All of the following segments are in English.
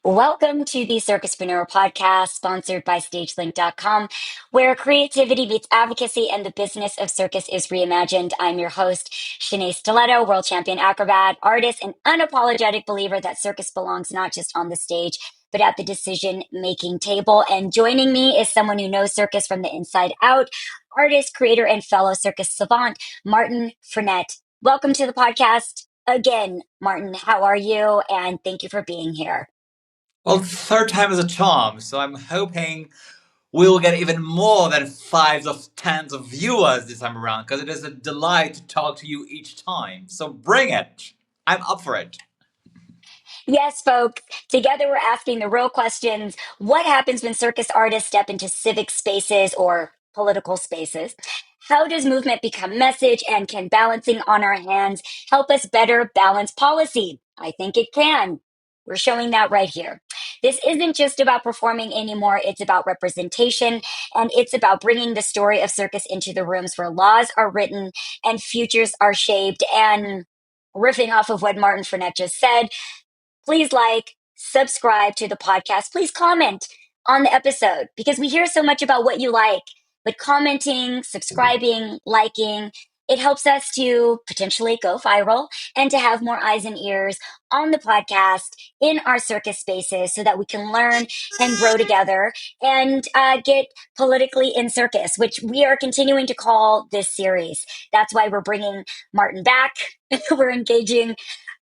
Welcome to the Circuspreneur Podcast, sponsored by StageLink.com, where creativity meets advocacy and the business of circus is reimagined. I'm your host, Shenea Stiletto, world champion acrobat, artist, and unapologetic believer that circus belongs not just on the stage, but at the decision-making table. And joining me is someone who knows circus from the inside out, artist, creator, and fellow circus savant, Martin Frenette. Welcome to the podcast again, Martin. How are you? And thank you for being here. Well, third time is a charm, so I'm hoping we will get even more than fives of tens of viewers this time around, because it is a delight to talk to you each time. So bring it. I'm up for it. Yes, folks. Together, we're asking the real questions. What happens when circus artists step into civic spaces or political spaces? How does movement become message? And can balancing on our hands help us better balance policy? I think it can. We're showing that right here. This isn't just about performing anymore. It's about representation, and it's about bringing the story of circus into the rooms where laws are written and futures are shaped. And riffing off of what Martin Frenette just said, please subscribe to the podcast. Please comment on the episode because we hear so much about what you like. But commenting, subscribing, liking, it helps us to potentially go viral and to have more eyes and ears on the podcast in our circus spaces so that we can learn and grow together and get politically in circus, which we are continuing to call this series. That's why we're bringing Martin back. We're engaging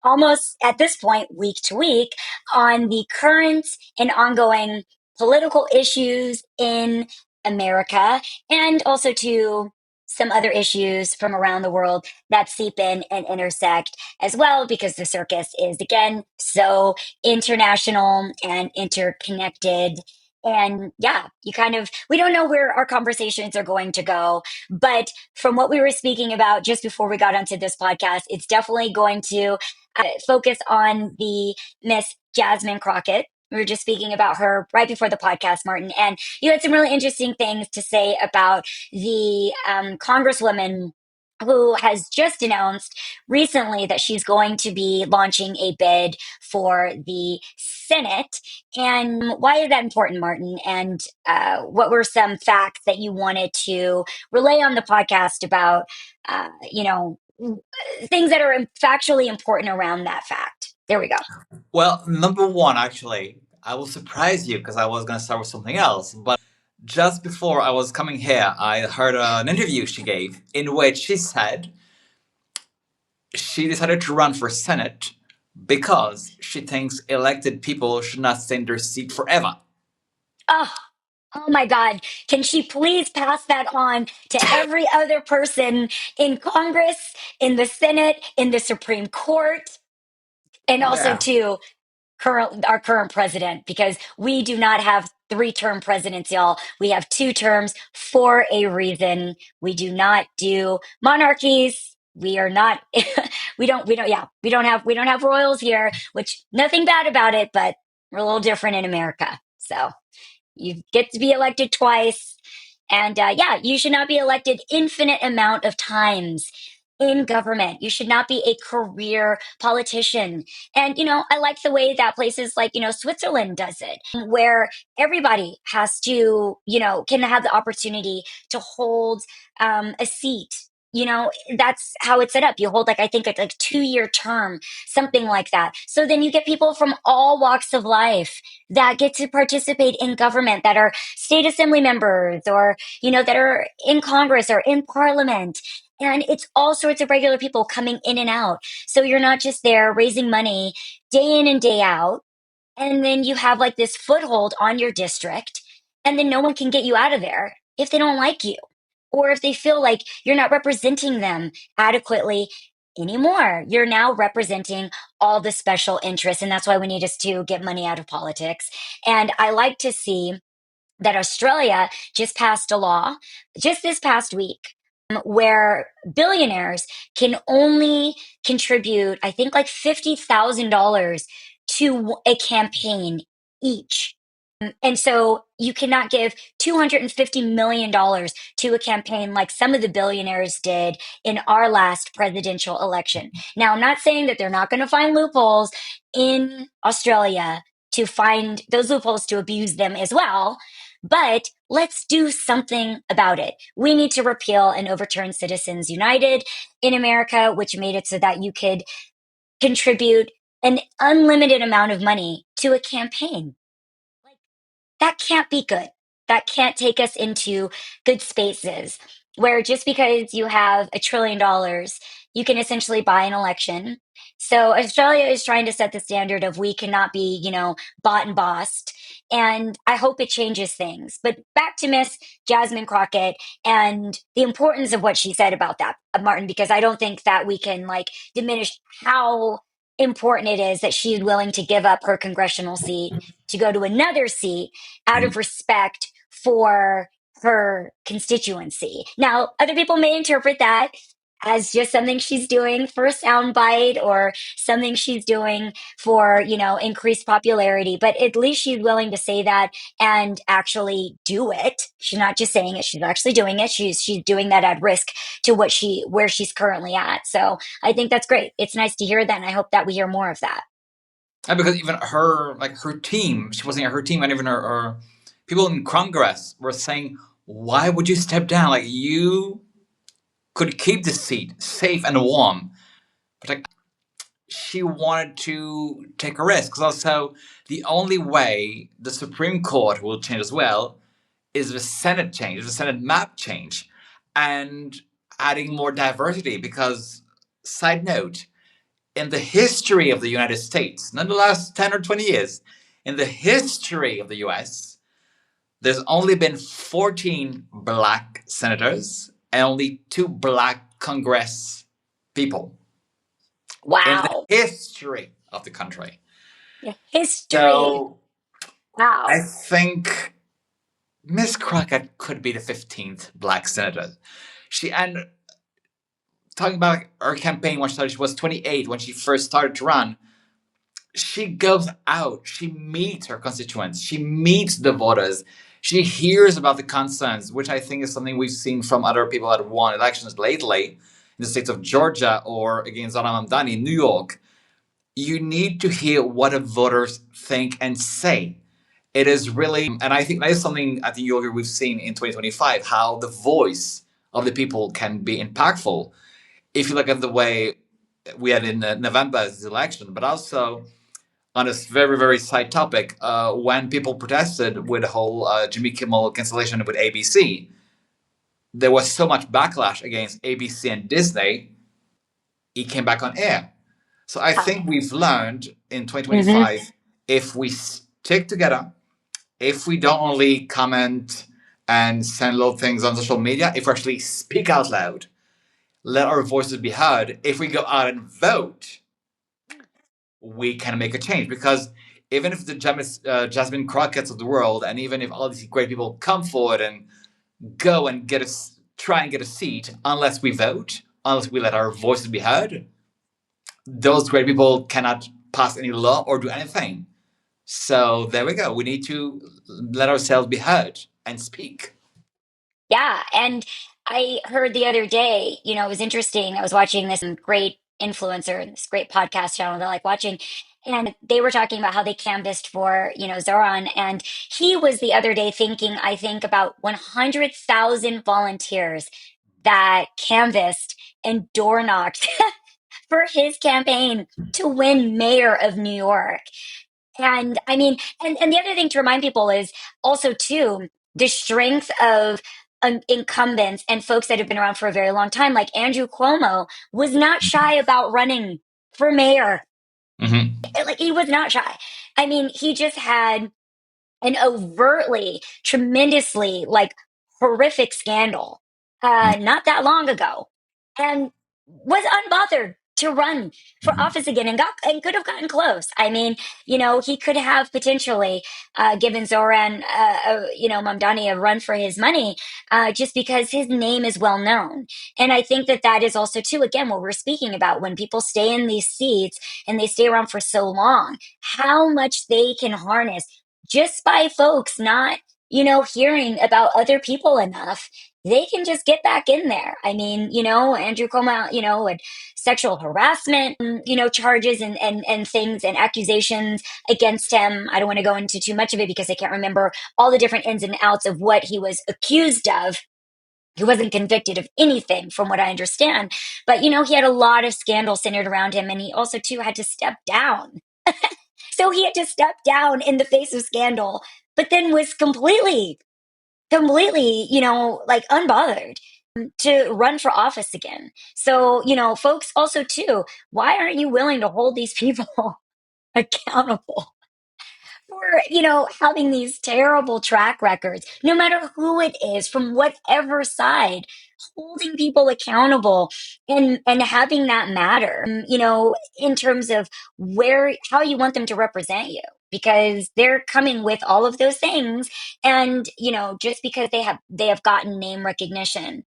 almost at this point, week to week, on the current and ongoing political issues in America and also to some other issues from around the world that seep in and intersect as well, because the circus is, again, so international and interconnected. And yeah, we don't know where our conversations are going to go. But from what we were speaking about just before we got onto this podcast, it's definitely going to focus on the Miss Jasmine Crockett. We were just speaking about her right before the podcast, Martin, and you had some really interesting things to say about the Congresswoman who has just announced recently that she's going to be launching a bid for the Senate. And why is that important, Martin? And what were some facts that you wanted to relay on the podcast about, things that are factually important around that fact? There we go. Well, number one, actually, I will surprise you because I was going to start with something else. But just before I was coming here, I heard an interview she gave in which she said she decided to run for Senate because she thinks elected people should not stay in their seat forever. Oh, oh my God. Can she please pass that on to every other person in Congress, in the Senate, in the Supreme Court, and also Yeah. to our current president, because we do not have three-term presidents, y'all. We have two terms for a reason. We do not do monarchies. We are not we don't have royals here, which nothing bad about it, but we're a little different in America. So you get to be elected twice. And you should not be elected infinite amount of times in government. You should not be a career politician. And, I like the way that places like, Switzerland does it, where everybody has to, can have the opportunity to hold a seat. That's how it's set up. You hold I think it's like 2-year term, something like that. So then you get people from all walks of life that get to participate in government, that are state assembly members or, that are in Congress or in parliament. And it's all sorts of regular people coming in and out. So you're not just there raising money day in and day out. And then you have this foothold on your district. And then no one can get you out of there if they don't like you or if they feel like you're not representing them adequately anymore. You're now representing all the special interests. And that's why we need us to get money out of politics. And I like to see that Australia just passed a law just this past week where billionaires can only contribute, I think, $50,000 to a campaign each. And so you cannot give $250 million to a campaign like some of the billionaires did in our last presidential election. Now, I'm not saying that they're not going to find loopholes in Australia, to find those loopholes to abuse them as well. But let's do something about it. We need to repeal and overturn Citizens United in America, which made it so that you could contribute an unlimited amount of money to a campaign. Like, that can't be good. That can't take us into good spaces where just because you have $1 trillion, you can essentially buy an election. So Australia is trying to set the standard of we cannot be, bought and bossed. And I hope it changes things. But back to Miss Jasmine Crockett and the importance of what she said about that, Martin, because I don't think that we can diminish how important it is that she's willing to give up her congressional seat to go to another seat out of respect for her constituency. Now, other people may interpret that as just something she's doing for a soundbite or something she's doing for, increased popularity. But at least she's willing to say that and actually do it. She's not just saying it, she's actually doing it. She's doing that at risk to where she's currently at. So I think that's great. It's nice to hear that, and I hope that we hear more of that. And because even her team, she wasn't her team, and even her people in Congress were saying, "Why would you step down? Like you could keep the seat safe and warm." But she wanted to take a risk. Because also, the only way the Supreme Court will change as well is the Senate change, the Senate map change, and adding more diversity. Because, side note, in the history of the United States, not the last 10 or 20 years, in the history of the US, there's only been 14 black senators and only 2 black Congress people. In the Wow. history of the country. Yeah, history. So, wow. I think Miss Crockett could be the 15th black senator. And talking about her campaign when she was 28 when she first started to run. She goes out, she meets her constituents, she meets the voters, she hears about the concerns, which I think is something we've seen from other people that won elections lately in the states of Georgia or against Zohran Mamdani in New York. You need to hear what the voters think and say. It is really, and I think that is something I think you'll agree we've seen in 2025, how the voice of the people can be impactful. If you look at the way we had in November's election, but also on this very, very side topic, when people protested with the whole Jimmy Kimmel cancellation with ABC, there was so much backlash against ABC and Disney, he came back on air. So I think we've learned in 2025, if we stick together, if we don't only comment and send little things on social media, if we actually speak out loud, let our voices be heard, if we go out and vote, we can make a change. Because even if the Jasmine Crockett's of the world, and even if all these great people come forward and go and try and get a seat, unless we vote, unless we let our voices be heard, those great people cannot pass any law or do anything. So there we go. We need to let ourselves be heard and speak. Yeah. And I heard the other day, it was interesting. I was watching this great influencer, this great podcast channel that I like watching. And they were talking about how they canvassed for, Zoran. And he was the other day thinking, I think, about 100,000 volunteers that canvassed and door knocked for his campaign to win mayor of New York. And I mean, and the other thing to remind people is also too the strength of incumbents and folks that have been around for a very long time, like Andrew Cuomo, was not shy about running for mayor. Like he was not shy. I mean, he just had an overtly, tremendously horrific scandal not that long ago, and was unbothered to run for office again and could have gotten close. I mean, he could have potentially given Zoran, Mamdani a run for his money just because his name is well known. And I think that is also too, again, what we're speaking about when people stay in these seats and they stay around for so long, how much they can harness just by folks not hearing about other people enough, they can just get back in there. I mean, Andrew Cuomo, and sexual harassment, charges and things and accusations against him. I don't want to go into too much of it because I can't remember all the different ins and outs of what he was accused of. He wasn't convicted of anything from what I understand, but he had a lot of scandal centered around him, and he also too had to step down. So he had to step down in the face of scandal, but then was completely, like unbothered to run for office again. So, folks also too, why aren't you willing to hold these people accountable for, having these terrible track records, no matter who it is, from whatever side, holding people accountable and having that matter, in terms of how you want them to represent you. Because they're coming with all of those things. And, just because they have gotten name recognition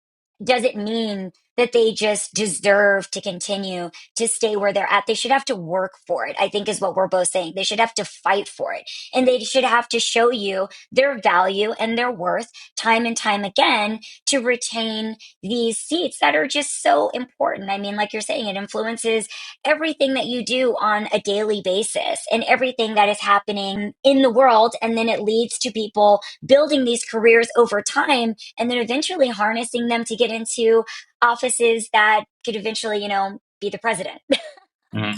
doesn't mean that they just deserve to continue to stay where they're at. They should have to work for it, I think is what we're both saying. They should have to fight for it. And they should have to show you their value and their worth time and time again to retain these seats that are just so important. I mean, like you're saying, it influences everything that you do on a daily basis and everything that is happening in the world. And then it leads to people building these careers over time and then eventually harnessing them to get into offices that could eventually, be the president. Mhm.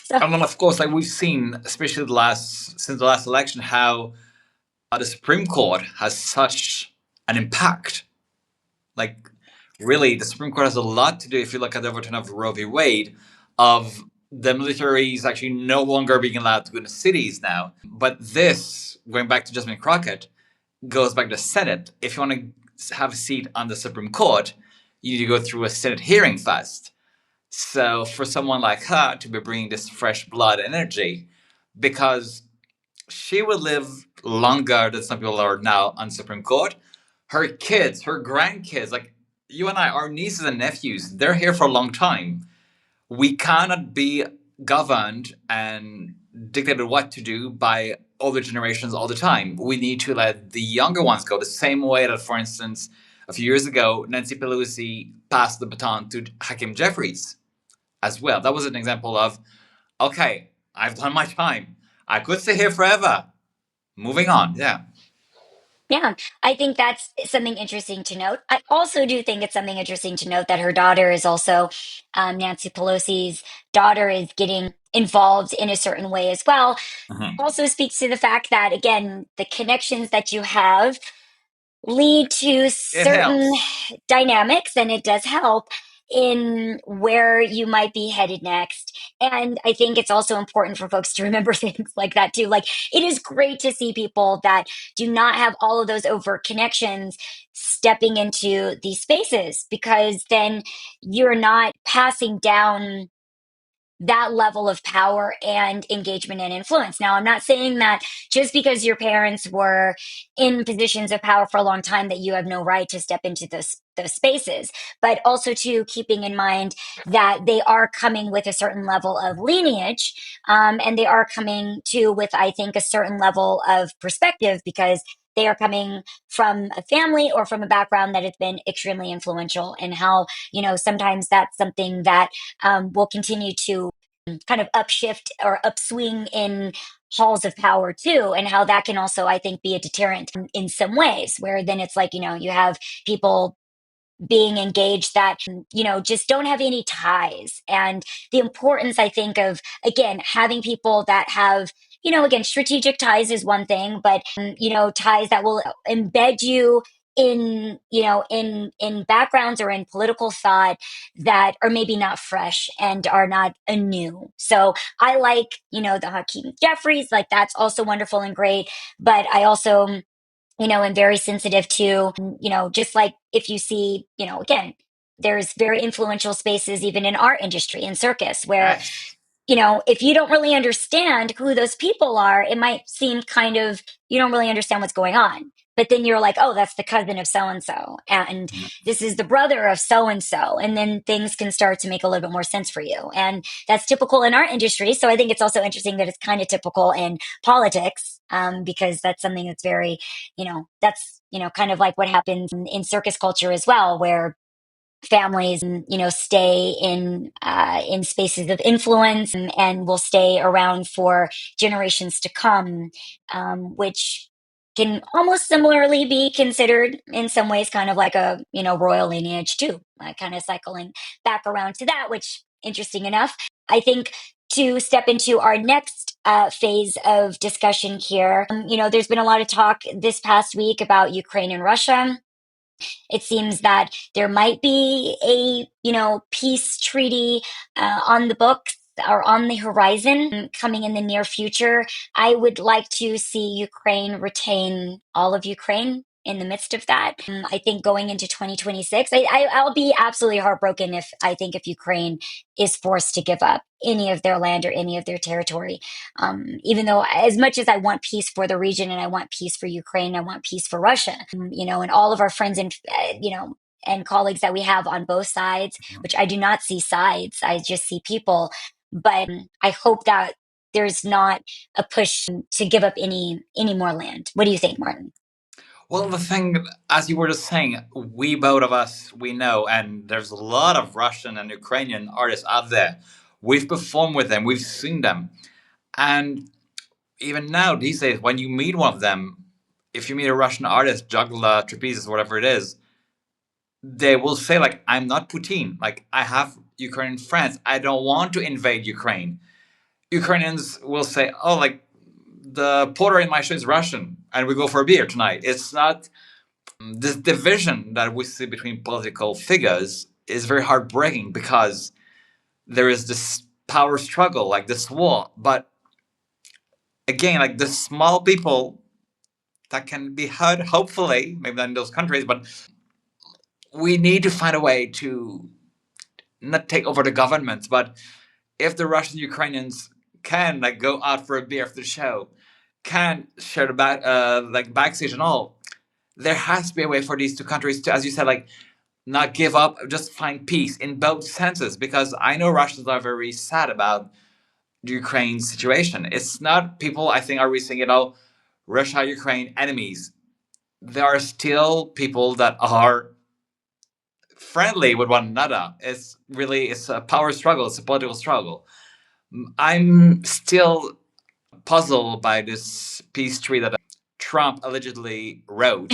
So, And then, of course, like we've seen, especially since the last election, how the Supreme Court has such an impact. Like, really, the Supreme Court has a lot to do. If you look at the overturn of Roe v. Wade, of the military is actually no longer being allowed to go into cities now. But this, going back to Jasmine Crockett, goes back to the Senate. If you want to have a seat on the Supreme Court, you need to go through a Senate hearing first. So for someone like her to be bringing this fresh blood energy, because she would live longer than some people are now on Supreme Court. Her kids, her grandkids, like you and I, our nieces and nephews, they're here for a long time. We cannot be governed and dictated what to do by older generations all the time. We need to let the younger ones go. The same way that, for instance, a few years ago, Nancy Pelosi passed the baton to Hakeem Jeffries as well. That was an example of, okay, I've done my time. I could stay here forever. Moving on. Yeah. yeah, I think that's something interesting to note. I also do think it's something interesting to note that her daughter is also, Nancy Pelosi's daughter, is getting involved in a certain way as well. Mhm. Also speaks to the fact that, again, the connections that you have lead to It certain helps. dynamics, and it does help in where you might be headed next. And I think it's also important for folks to remember things like that too. Like, it is great to see people that do not have all of those overt connections stepping into these spaces, because then you're not passing down that level of power and engagement and influence. Now, I'm not saying that just because your parents were in positions of power for a long time that you have no right to step into those spaces, but also to keeping in mind that they are coming with a certain level of lineage, and they are coming to with, I think, a certain level of perspective, because they are coming from a family or from a background that has been extremely influential, and how, sometimes that's something that will continue to kind of upshift or upswing in halls of power too, and how that can also, I think, be a deterrent in some ways, where then it's like, you have people being engaged that, just don't have any ties. And the importance, I think, of, again, having people that have, again, strategic ties is one thing, but, ties that will embed you in, in backgrounds or in political thought that are maybe not fresh and are not anew. So I like, the Hakeem Jeffries, like that's also wonderful and great. But I also, and very sensitive to, just like if you see, again, there's very influential spaces even in our industry in circus where, Yes. if you don't really understand who those people are, it might seem kind of, you don't really understand what's going on. but then you're like, oh, that's the cousin of so and so, and this is the brother of so and so, and then things can start to make a little bit more sense for you. And that's typical in our industry. So I think it's also interesting that it's kind of typical in politics, because that's something that's very, that's kind of like what happens in circus culture as well, where families stay in spaces of influence, and will stay around for generations to come, which can almost similarly be considered in some ways kind of like a royal lineage too, kind of cycling back around to that, which interesting enough. I think to step into our next phase of discussion here, there's been a lot of talk this past week about Ukraine and Russia. It seems that there might be a, peace treaty on the books or on the horizon coming in the near future. I would like to see Ukraine retain all of Ukraine in the midst of that. I think going into 2026, I'll be absolutely heartbroken if Ukraine is forced to give up any of their land or any of their territory. Even though, as much as I want peace for the region and I want peace for Ukraine, I want peace for Russia, and all of our friends and colleagues that we have on both sides, which I do not see sides, I just see people. But I hope that there's not a push to give up any more land. What do you think, Martin? Well, the thing, as you were just saying, we both of us, we know, and there's a lot of Russian and Ukrainian artists out there. We've performed with them, we've seen them. And even now, these days, when you meet one of them, if you meet a Russian artist, juggler, trapezist, whatever it is, they will say, like, I'm not Putin. Like, I have Ukrainian friends. I don't want to invade Ukraine. Ukrainians will say, oh, like, the porter in my show is Russian, and we go for a beer tonight. It's not this division that we see between political figures is very heartbreaking because there is this power struggle, like this war. But again, like the small people that can be heard, hopefully, maybe not in those countries, but we need to find a way to not take over the governments. But if the Russian Ukrainians can like go out for a beer after the show, can share the backstage and all, there has to be a way for these two countries to, as you said, like not give up, just find peace in both senses. Because I know Russians are very sad about the Ukraine situation. It's not people I think are we saying, Russia, Ukraine, enemies. There are still people that are friendly with one another. It's a power struggle. It's a political struggle. I'm still puzzled by this peace treaty that Trump allegedly wrote.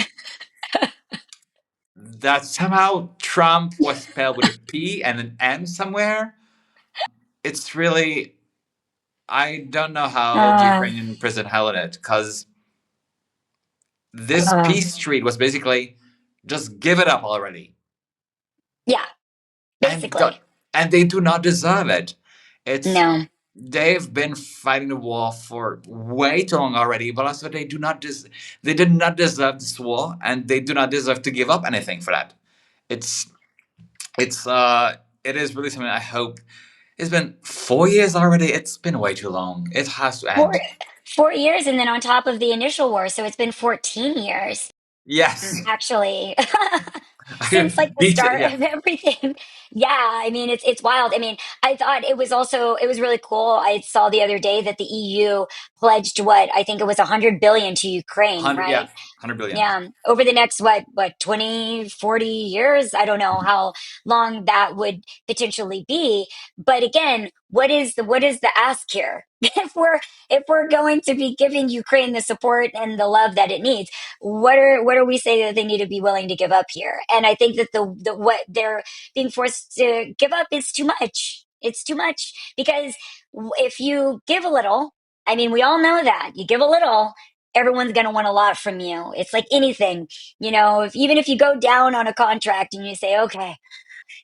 That somehow Trump was spelled with a P and an N somewhere. It's really, I don't know how the Uh, Ukrainian president held it, because this uh, peace treaty was basically just give it up already. yeah, And basically. and they do not deserve it. It's No. they've been fighting the war for way too long already, but also they did not deserve this war, and they do not deserve to give up anything for that. It's it's it is really something I hope. It's been 4 years already. It's been way too long. It has to four end. 4 years, and then on top of the initial war, so it's been 14 years. Yes. Actually, since like the start Yeah. of everything. Yeah, I mean it's wild. I mean, I thought it was really cool. I saw the other day that the EU pledged what I think it was 100 billion to Ukraine, 100, yeah, right? 100 billion. Yeah, over the next what 20, 40 years. I don't know how long that would potentially be. But again, what is the ask here? If we're going to be giving Ukraine the support and the love that it needs, what are we saying that they need to be willing to give up here? And I think that the what they're being forced to give up is too much. It's too much because if you give a little, I mean, we all know that you give a little, everyone's going to want a lot from you. It's like anything, even if you go down on a contract and you say, okay,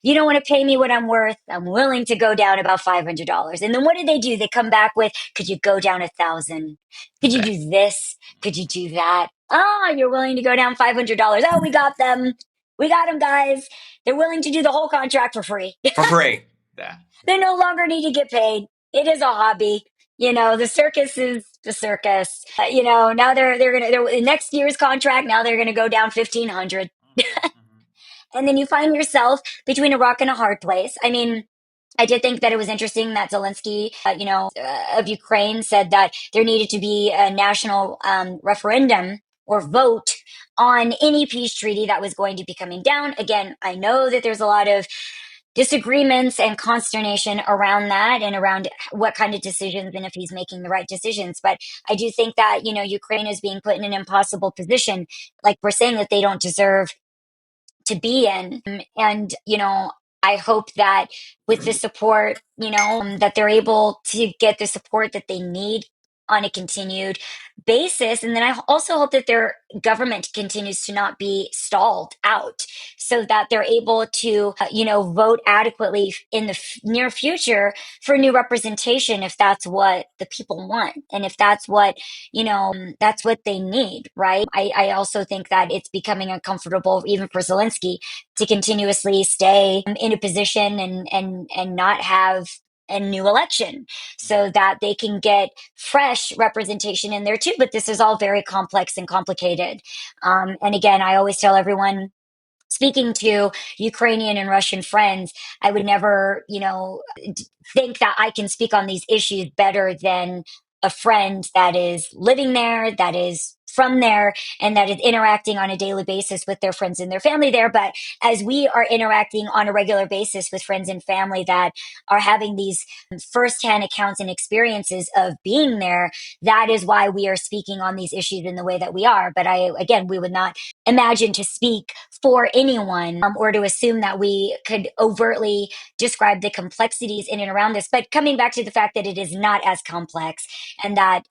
you don't want to pay me what I'm worth, I'm willing to go down about $500. And then what do? They come back with, could you go down 1,000? Could you do this? Could you do that? Oh, you're willing to go down $500. Oh, we got them. We got them, guys. They're willing to do the whole contract for free. For free. Yeah. They no longer need to get paid. It is a hobby. The circus is the circus. Now they're next year's contract. Now they're gonna go down 1,500, and then you find yourself between a rock and a hard place. I mean, I did think that it was interesting that Zelensky, of Ukraine, said that there needed to be a national referendum or vote on any peace treaty that was going to be coming down. Again, I know that there's a lot of disagreements and consternation around that and around what kind of decisions and if he's making the right decisions. But I do think that, Ukraine is being put in an impossible position. Like we're saying that they don't deserve to be in. And, I hope that with the support, that they're able to get the support that they need on a continued basis. And then I also hope that their government continues to not be stalled out so that they're able to, vote adequately in the near future for new representation if that's what the people want. And if that's what they need, right? I also think that it's becoming uncomfortable even for Zelensky to continuously stay in a position and not have a new election so that they can get fresh representation in there too. But this is all very complex and complicated. And again, I always tell everyone, speaking to Ukrainian and Russian friends, I would never, think that I can speak on these issues better than a friend that is living there, that is from there, and that is interacting on a daily basis with their friends and their family there. But as we are interacting on a regular basis with friends and family that are having these firsthand accounts and experiences of being there, that is why we are speaking on these issues in the way that we are. But we would not imagine to speak for anyone or to assume that we could overtly describe the complexities in and around this. But coming back to the fact that it is not as complex and that,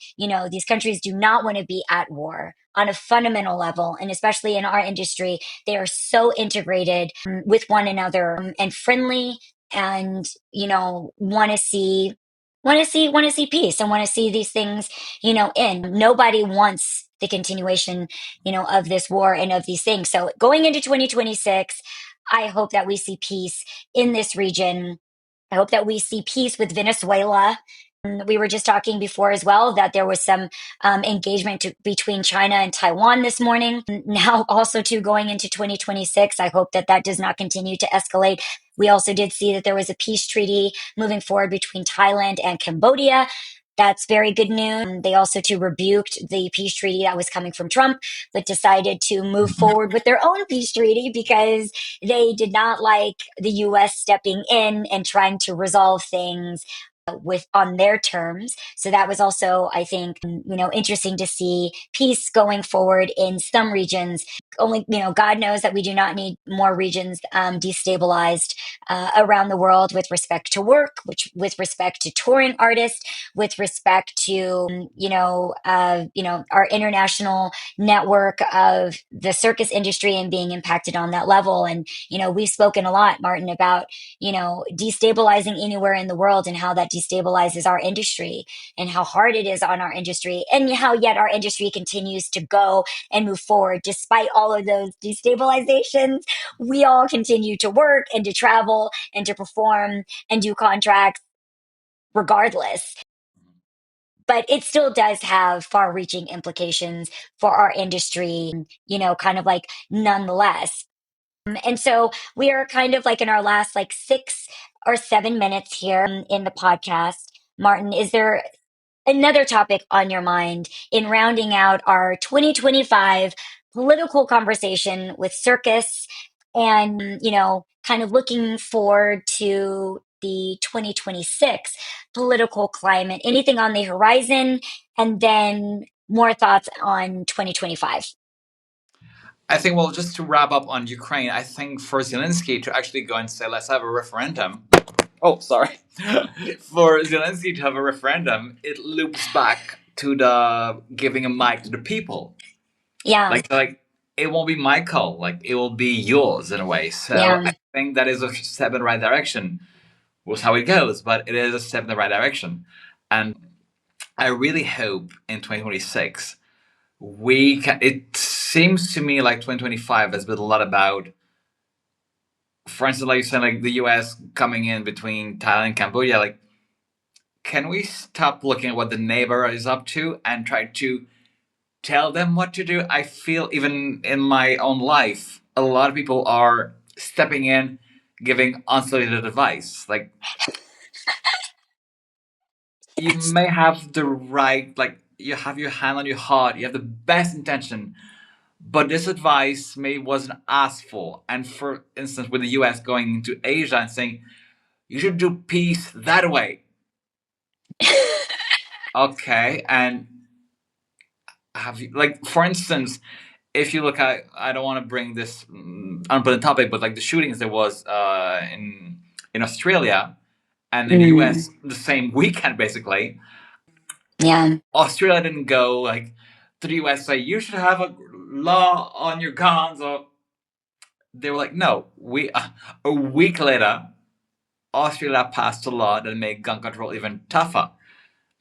these countries do not want to be at war on a fundamental level. And especially in our industry, they are so integrated with one another and friendly and, want to see peace and want to see these things, in. Nobody wants the continuation, of this war and of these things. So going into 2026, I hope that we see peace in this region. I hope that we see peace with Venezuela. We were just talking before as well that there was some engagement between China and Taiwan this morning. Now, also too, going into 2026, I hope that that does not continue to escalate. We also did see that there was a peace treaty moving forward between Thailand and Cambodia. That's very good news. They also too rebuked the peace treaty that was coming from Trump, but decided to move forward with their own peace treaty because they did not like the US stepping in and trying to resolve things with on their terms. So that was also, I think, interesting to see peace going forward in some regions. Only, God knows that we do not need more regions destabilized around the world with respect to work, which with respect to touring artists, with respect to our international network of the circus industry and being impacted on that level. And we've spoken a lot, Martin, about destabilizing anywhere in the world and how that destabilizes our industry and how hard it is on our industry and how yet our industry continues to go and move forward despite all of those destabilizations. We all continue to work and to travel and to perform and do contracts regardless. But it still does have far reaching implications for our industry, kind of like nonetheless. And so we are kind of like in our last like 6 or 7 minutes here in the podcast. Martin, is there another topic on your mind in rounding out our 2025 political conversation with Circus and, kind of looking forward to the 2026 political climate? Anything on the horizon? And then more thoughts on 2025. I think, well, just to wrap up on Ukraine, I think for Zelensky to actually go and say, let's have a referendum. Oh, sorry. For Zelensky to have a referendum, it loops back to the giving a mic to the people. Yeah. Like it won't be my call, like it will be yours in a way. So Yeah. I think that is a step in the right direction. We'll see how it goes, but it is a step in the right direction. And I really hope in 2026 we can. It seems to me like 2025 has been a lot about, for instance, like you said, like the US coming in between Thailand and Cambodia. Like can we stop looking at what the neighbor is up to and try to tell them what to do? I feel even in my own life, a lot of people are stepping in, giving unsolicited advice. Like, you may have the right, like, you have your hand on your heart, you have the best intention, but this advice maybe wasn't asked for. And for instance, with the US going into Asia and saying, you should do peace that way. Okay. And have you, like, for instance, if you look at, I don't want to bring this unpleasant topic, but like the shootings there was in Australia and in the US the same weekend, basically. Yeah. Australia didn't go like to the US say you should have a law on your guns, or they were like, no, we a week later, Australia passed a law that made gun control even tougher.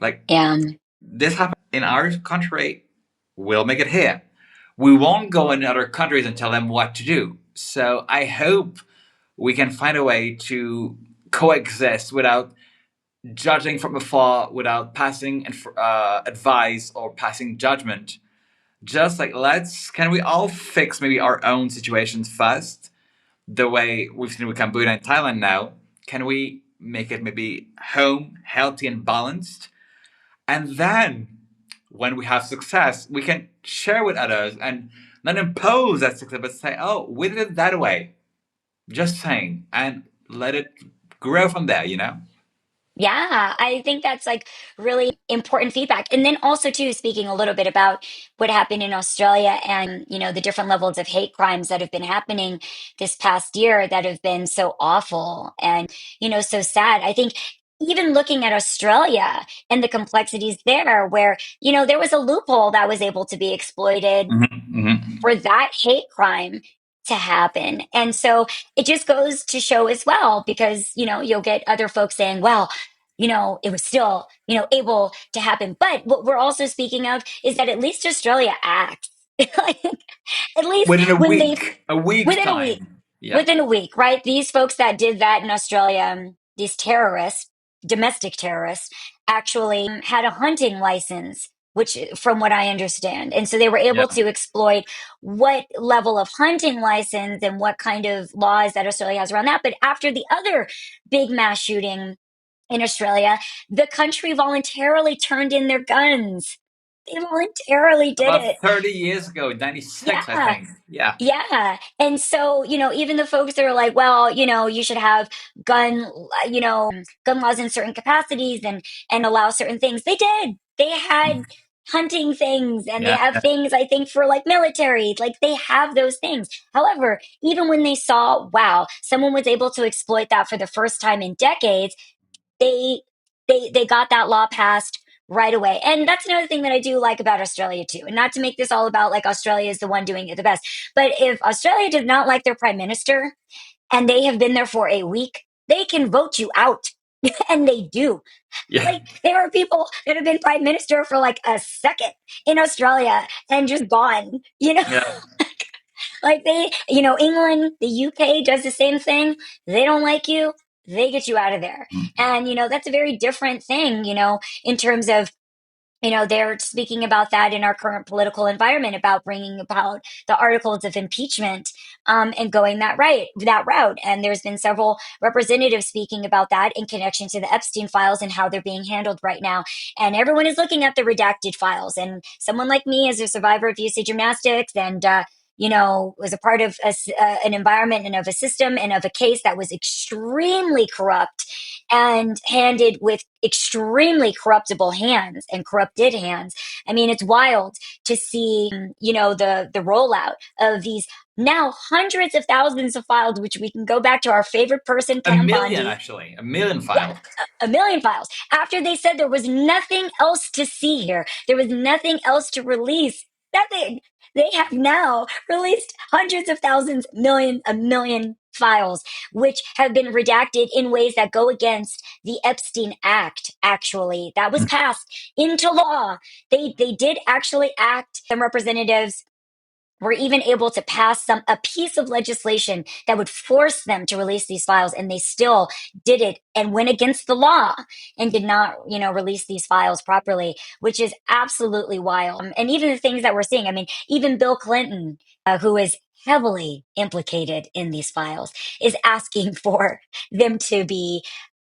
Like, Yeah. this happened in our country, we'll make it here. We won't go in other countries and tell them what to do. So I hope we can find a way to coexist without judging from afar, without passing advice or passing judgment. Just like, can we all fix maybe our own situations first? The way we've seen with Cambodia and Thailand now, can we make it maybe home, healthy and balanced? And then when we have success, we can share with others and not impose that success, but say, oh, we did it that way. Just saying. And let it grow from there, you know? Yeah, I think that's like really important feedback. And then also too, speaking a little bit about what happened in Australia and, the different levels of hate crimes that have been happening this past year that have been so awful and, so sad. I think even looking at Australia and the complexities there where, there was a loophole that was able to be exploited for that hate crime to happen. And so it just goes to show as well, because, you'll get other folks saying, well, it was still, able to happen. But what we're also speaking of is that at least Australia acts. Like, at least Within a when they, week, a week's within a week, time. Yeah. within a week, right? These folks that did that in Australia, these terrorists, domestic terrorists, actually had a hunting license, which, from what I understand. And so they were Yeah. able to exploit what level of hunting license and what kind of laws that Australia has around that. But after the other big mass shooting in Australia, the country voluntarily turned in their guns. They voluntarily did About it. 30 years ago, 96, I Yeah. think. Yeah. Yeah. And so, even the folks that are like, well, you should have gun, gun laws in certain capacities and allow certain things. They did. They had hunting things and they Yeah. have things, I think, for like military. Like they have those things. However, even when they saw, wow, someone was able to exploit that for the first time in decades, they they got that law passed right away. And that's another thing that I do like about Australia too. And not to make this all about like Australia is the one doing it the best. But if Australia does not like their prime minister and they have been there for a week, they can vote you out. And they do. Yeah. Like there are people that have been prime minister for like a second in Australia and just gone, Yeah. like they, England, the UK does the same thing. They don't like you, they get you out of there. And, that's a very different thing, in terms of, they're speaking about that in our current political environment about bringing about the articles of impeachment, and going that route. And there's been several representatives speaking about that in connection to the Epstein files and how they're being handled right now. And everyone is looking at the redacted files. And someone like me, as a survivor of USA Gymnastics, and was a part of an environment and of a system and of a case that was extremely corrupt and handed with extremely corruptible hands and corrupted hands. I mean, it's wild to see, the rollout of these now hundreds of thousands of files, which we can go back to our favorite person, A Pam million, Bondi. actually. A million Yeah, files. a million files. After they said there was nothing else to see here, there was nothing else to release. Nothing. They have now released hundreds of thousands, a million files, which have been redacted in ways that go against the Epstein Act, actually. That was passed into law. They did actually act, some representatives were even able to pass a piece of legislation that would force them to release these files, and they still did it and went against the law and did not, release these files properly, which is absolutely wild. And even the things that we're seeing, I mean, even Bill Clinton, who is heavily implicated in these files, is asking for them to be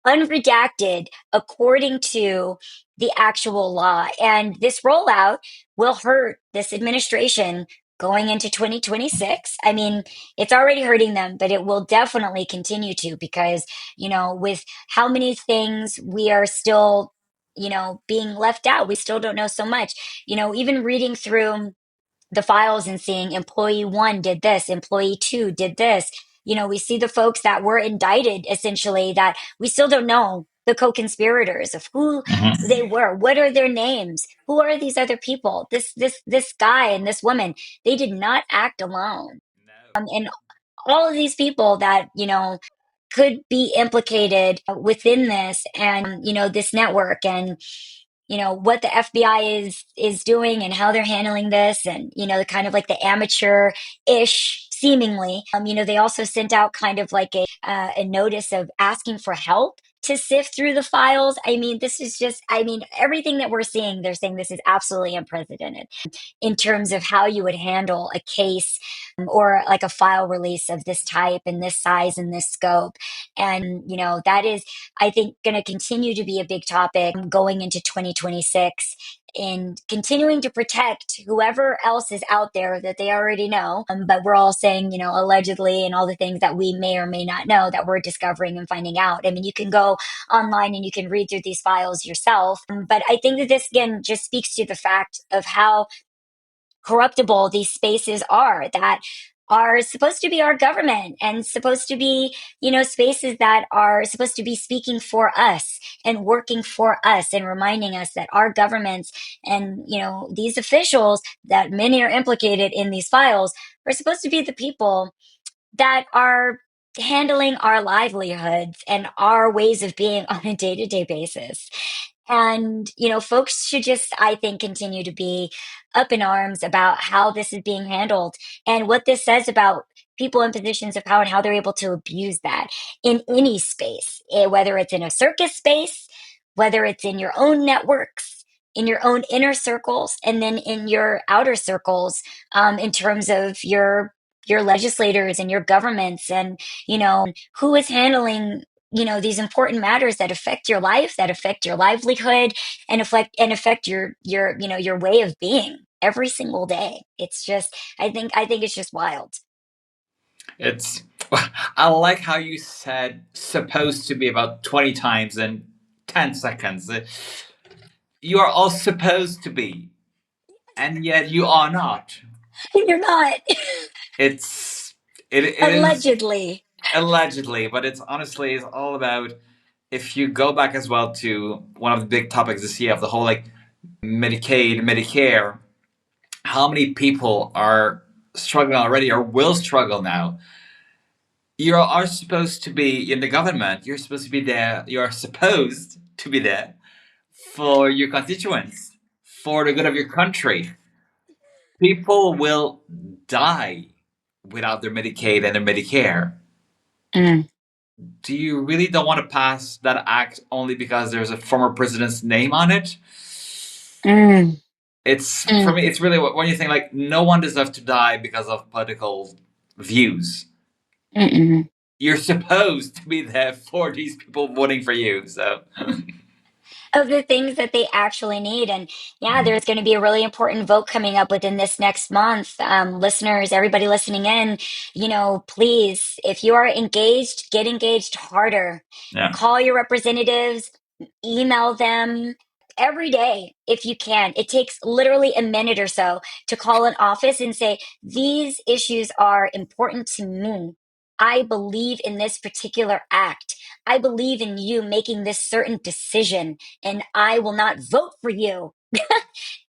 unredacted according to the actual law. And this rollout will hurt this administration going into 2026. I mean, it's already hurting them, but it will definitely continue to, because, with how many things we are still, being left out, we still don't know so much. Even reading through the files and seeing employee one did this, employee two did this. We see the folks that were indicted, essentially, that we still don't know the co-conspirators of who they were. What are their names? Who are these other people? This guy and this woman, they did not act alone. And all of these people that, could be implicated within this, and, this network, and, what the FBI is doing and how they're handling this, and, the kind of like the amateur-ish seemingly. They also sent out kind of like a notice of asking for help to sift through the files. I mean, this is just, I mean, everything that we're seeing, they're saying this is absolutely unprecedented in terms of how you would handle a case, or like a file release of this type and this size and this scope. And, that is, I think, going to continue to be a big topic going into 2026, and continuing to protect whoever else is out there that they already know. But we're all saying, allegedly, and all the things that we may or may not know that we're discovering and finding out. I mean, you can go online and you can read through these files yourself. But I think that this, again, just speaks to the fact of how corruptible these spaces are, that are supposed to be our government, and supposed to be, spaces that are supposed to be speaking for us and working for us and reminding us that our governments and, these officials that many are implicated in these files are supposed to be the people that are handling our livelihoods and our ways of being on a day-to-day basis. And, folks should just, I think, continue to be up in arms about how this is being handled, and what this says about people in positions of power and how they're able to abuse that in any space, whether it's in a circus space, whether it's in your own networks, in your own inner circles, and then in your outer circles, in terms of your legislators and your governments, and, who is handling, these important matters that affect your life, that affect your livelihood, and affect your way of being every single day. It's just, I think it's just wild. It's. I like how you said supposed to be about 20 times in 10 seconds. You are all supposed to be, and yet you are not. You're not. It's. It is Allegedly. allegedly, but it's honestly it's all about, if you go back as well to one of the big topics this year of the whole like Medicaid, Medicare, how many people are struggling already or will struggle now. You are supposed to be in the government. You're supposed to be there. You are supposed to be there for your constituents, for the good of your country. People will die without their Medicaid and their Medicare. Mm. Do you really don't want to pass that act only because there's a former president's name on it? Mm. It's for Mm. me. It's really when you think like no one deserves to die because of political views. Mm-mm. You're supposed to be there for these people voting for you. So Of the things that they actually need. And yeah, there's going to be a really important vote coming up within this next month. Listeners, everybody listening in, please, if you are engaged, get engaged harder. yeah, Call your representatives, email them every day if you can. It takes literally a minute or so to call an office and say, these issues are important to me. I believe in this particular act. I believe in you making this certain decision, and I will not vote for you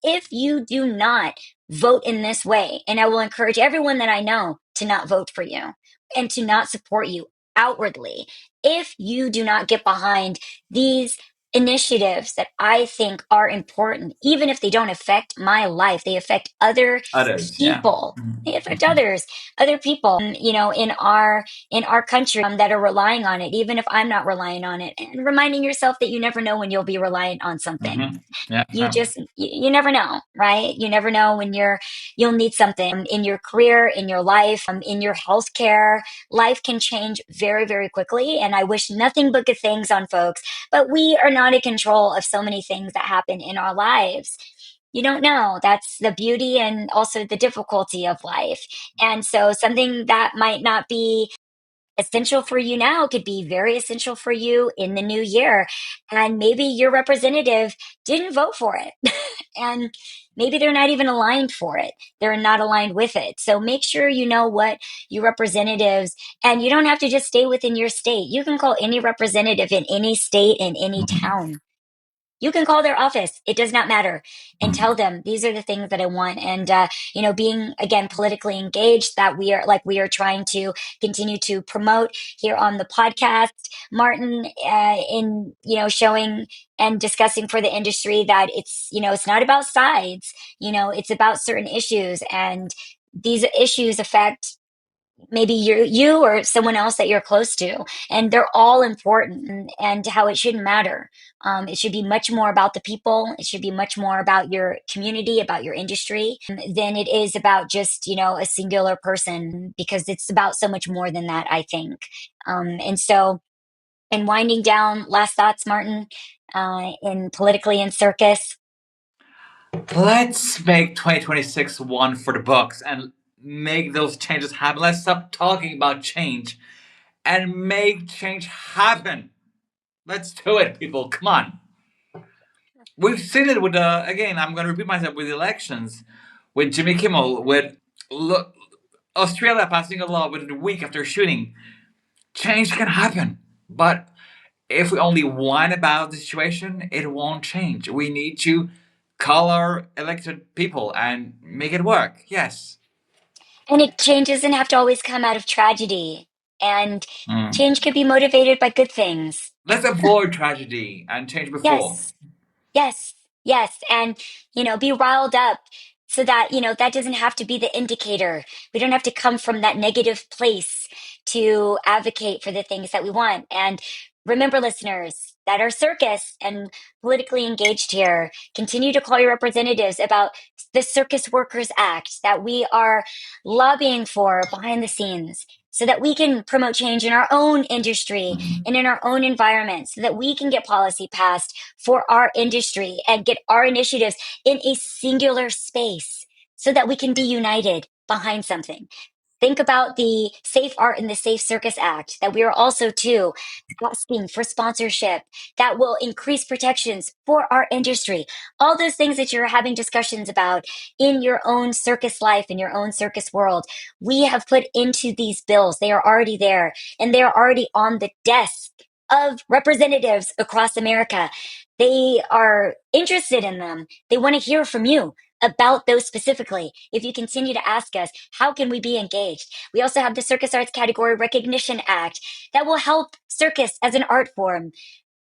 if you do not vote in this way. And I will encourage everyone that I know to not vote for you and to not support you outwardly if you do not get behind these initiatives that I think are important, even if they don't affect my life, they affect other Others, yeah. people. They affect others, other people, in our country that are relying on it, even if I'm not relying on it. And reminding yourself that you never know when you'll be reliant on something. Hmm. Yeah. You just you never know, right? You never know when you'll need something in your career, in your life, in your healthcare. Life can change very, very quickly, and I wish nothing but good things on folks, but we are not in control of so many things that happen in our lives. You don't know. That's the beauty and also the difficulty of life. And so something that might not be essential for you now could be very essential for you in the new year. And maybe your representative didn't vote for it. And maybe they're not even aligned for it. They're not aligned with it. So make sure you know what your representatives, and you don't have to just stay within your state. You can call any representative in any state, in any town. You can call their office. It does not matter, and tell them these are the things that I want. And, being again, politically engaged, that we are trying to continue to promote here on the podcast, Martin, in, showing and discussing for the industry that it's not about sides, it's about certain issues, and these issues affect maybe you or someone else that you're close to, and they're all important, and how it shouldn't matter. It should be much more about the people. It should be much more about your community, about your industry, than it is about just a singular person, because it's about so much more than that, I think. And so, and winding down, last thoughts, Martin, in politically in circus. Let's make 2026 one for the books and make those changes happen. Let's stop talking about change and make change happen. Let's do it, people. Come on. We've seen it with again, I'm going to repeat myself, with elections, with Jimmy Kimmel, with lo- Australia passing a law within a week after shooting. Change can happen. But if we only whine about the situation, it won't change. We need to call our elected people and make it work. Yes. And change doesn't have to always come out of tragedy. And Mm. change could be motivated by good things. Let's avoid tragedy and change before. Yes. Yes, yes. And, be riled up, so that, that doesn't have to be the indicator. We don't have to come from that negative place to advocate for the things that we want. And remember, listeners that are circus and politically engaged here, continue to call your representatives about the Circus Workers Act that we are lobbying for behind the scenes, so that we can promote change in our own industry and in our own environment, so that we can get policy passed for our industry and get our initiatives in a singular space, so that we can be united behind something. Think about the Safe Art and the Safe Circus Act that we are also too asking for sponsorship that will increase protections for our industry. All those things that you're having discussions about in your own circus life, in your own circus world, we have put into these bills. They are already there, and they are already on the desk of representatives across America. They are interested in them. They want to hear from you about those specifically. If you continue to ask us, how can we be engaged? We also have the Circus Arts Category Recognition Act that will help circus as an art form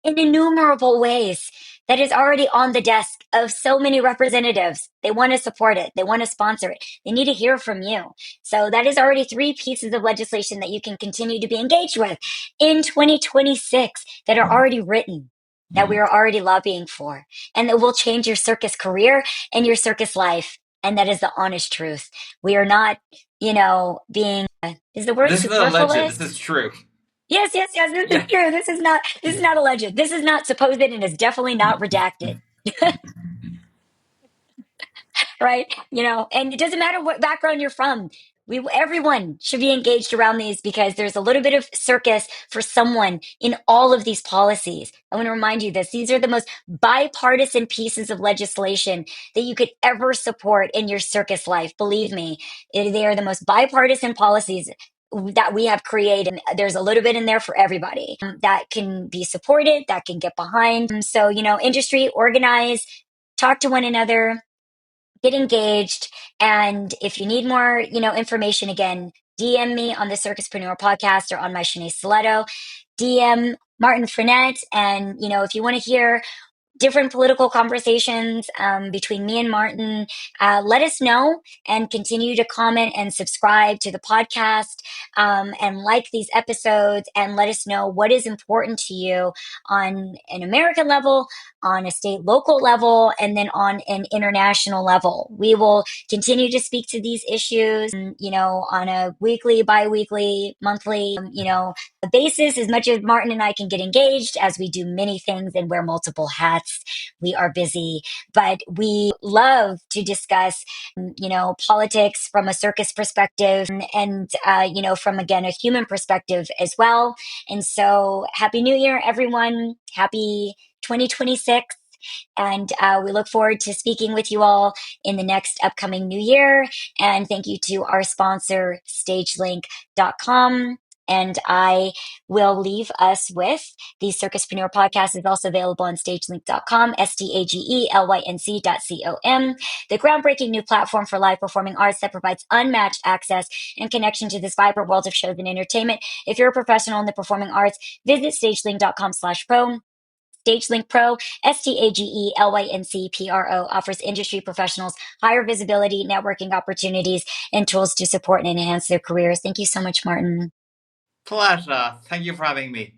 in innumerable ways, that is already on the desk of so many representatives. They want to support it. They want to sponsor it. They need to hear from you. So that is already three pieces of legislation that you can continue to be engaged with in 2026 that are already written, that we are already lobbying for, and that will change your circus career and your circus life. And that is the honest truth. We are not, being, is the word This is not alleged. superfluous? This is true. Yes, yes, yes. This is Yeah. true. This is not alleged. This is not supposed, and is definitely not redacted. Right? And it doesn't matter what background you're from. Everyone should be engaged around these, because there's a little bit of circus for someone in all of these policies. I want to remind you this. These are the most bipartisan pieces of legislation that you could ever support in your circus life. Believe me, they are the most bipartisan policies that we have created. There's a little bit in there for everybody that can be supported, that can get behind. So, industry, organize, talk to one another, get engaged. And if you need more, information, again, DM me on the Circuspreneur Podcast or on my Shenea Stiletto. DM Martin Frenette. And, if you want to hear different political conversations between me and Martin, let us know and continue to comment and subscribe to the podcast and like these episodes and let us know what is important to you on an American level, on a state local level, and then on an international level. We will continue to speak to these issues, on a weekly, bi-weekly, monthly, basis as much as Martin and I can get engaged as we do many things and wear multiple hats. We are busy, but we love to discuss, politics from a circus perspective and, from again, a human perspective as well. And so happy New Year, everyone. Happy 2026. And we look forward to speaking with you all in the next upcoming new year. And thank you to our sponsor, stagelink.com. And I will leave us with the Circuspreneur Podcast is also available on stagelink.com, stagelync.com, the groundbreaking new platform for live performing arts that provides unmatched access and connection to this vibrant world of shows and entertainment. If you're a professional in the performing arts, visit stagelink.com/pro. StageLink Pro, StageLyncPro, offers industry professionals higher visibility, networking opportunities, and tools to support and enhance their careers. Thank you so much, Martin. Pleasure. Thank you for having me.